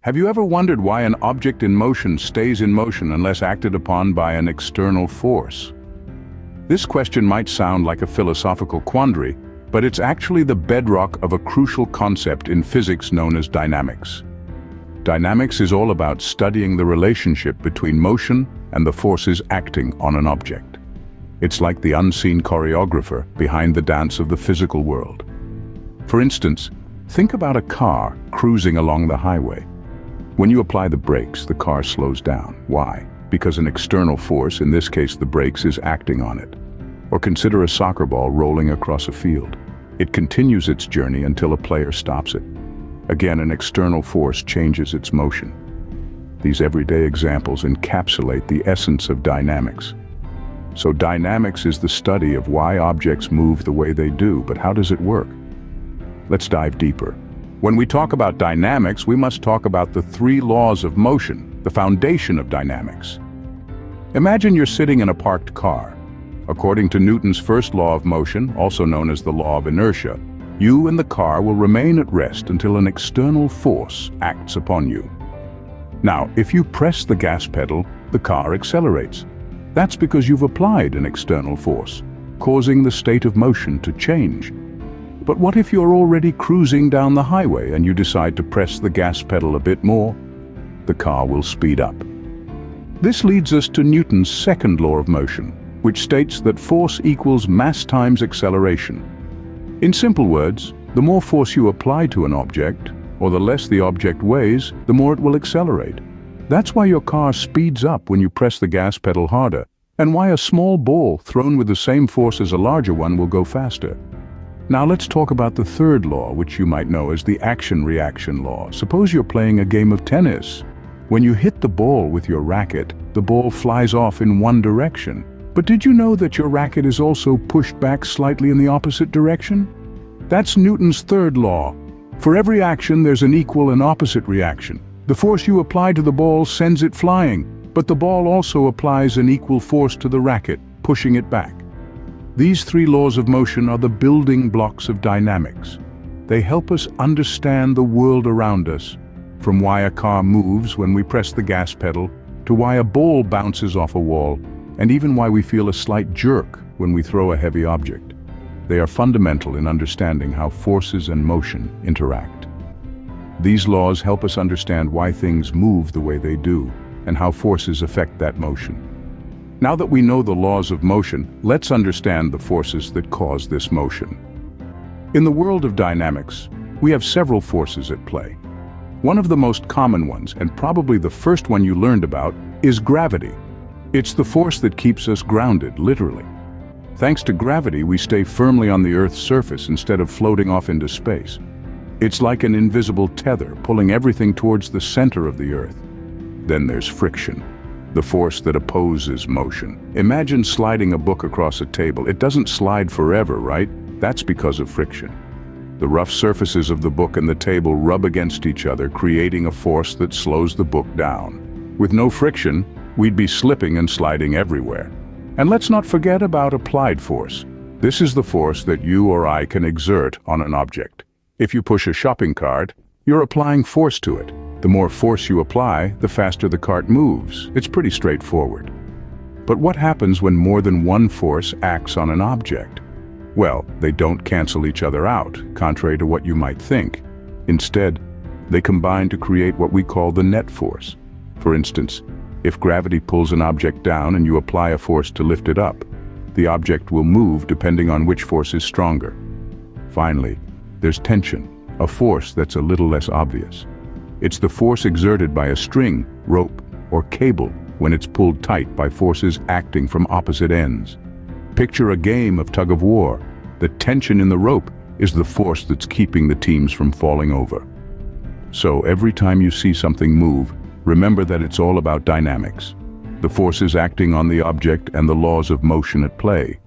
Have you ever wondered why an object in motion stays in motion unless acted upon by an external force? This question might sound like a philosophical quandary, but it's actually the bedrock of a crucial concept in physics known as dynamics. Dynamics is all about studying the relationship between motion and the forces acting on an object. It's like the unseen choreographer behind the dance of the physical world. For instance, think about a car cruising along the highway. When you apply the brakes, the car slows down. Why? Because an external force, in this case the brakes, is acting on it. Or consider a soccer ball rolling across a field. It continues its journey until a player stops it. Again, an external force changes its motion. These everyday examples encapsulate the essence of dynamics. So dynamics is the study of why objects move the way they do, but how does it work? Let's dive deeper. When we talk about dynamics, we must talk about the three laws of motion, the foundation of dynamics. Imagine you're sitting in a parked car. According to Newton's first law of motion, also known as the law of inertia, you and the car will remain at rest until an external force acts upon you. Now, if you press the gas pedal, the car accelerates. That's because you've applied an external force, causing the state of motion to change. But what if you're already cruising down the highway and you decide to press the gas pedal a bit more? The car will speed up. This leads us to Newton's second law of motion, which states that force equals mass times acceleration. In simple words, the more force you apply to an object, or the less the object weighs, the more it will accelerate. That's why your car speeds up when you press the gas pedal harder, and why a small ball thrown with the same force as a larger one will go faster. Now let's talk about the third law, which you might know as the action-reaction law. Suppose you're playing a game of tennis. When you hit the ball with your racket, the ball flies off in one direction. But did you know that your racket is also pushed back slightly in the opposite direction? That's Newton's third law. For every action, there's an equal and opposite reaction. The force you apply to the ball sends it flying, but the ball also applies an equal force to the racket, pushing it back. These three laws of motion are the building blocks of dynamics. They help us understand the world around us, from why a car moves when we press the gas pedal, to why a ball bounces off a wall, and even why we feel a slight jerk when we throw a heavy object. They are fundamental in understanding how forces and motion interact. These laws help us understand why things move the way they do, and how forces affect that motion. Now that we know the laws of motion, let's understand the forces that cause this motion. In the world of dynamics, we have several forces at play. One of the most common ones, and probably the first one you learned about, is gravity. It's the force that keeps us grounded, literally. Thanks to gravity, we stay firmly on the Earth's surface instead of floating off into space. It's like an invisible tether, pulling everything towards the center of the Earth. Then there's friction, the force that opposes motion. Imagine sliding a book across a table. It doesn't slide forever, right? That's because of friction. The rough surfaces of the book and the table rub against each other, creating a force that slows the book down. With no friction, we'd be slipping and sliding everywhere. And let's not forget about applied force. This is the force that you or I can exert on an object. If you push a shopping cart, you're applying force to it. The more force you apply, the faster the cart moves. It's pretty straightforward. But what happens when more than one force acts on an object? Well, they don't cancel each other out, contrary to what you might think. Instead, they combine to create what we call the net force. For instance, if gravity pulls an object down and you apply a force to lift it up, the object will move depending on which force is stronger. Finally, there's tension, a force that's a little less obvious. It's the force exerted by a string, rope, or cable when it's pulled tight by forces acting from opposite ends. Picture a game of tug-of-war. The tension in the rope is the force that's keeping the teams from falling over. So every time you see something move, remember that it's all about dynamics, the forces acting on the object and the laws of motion at play.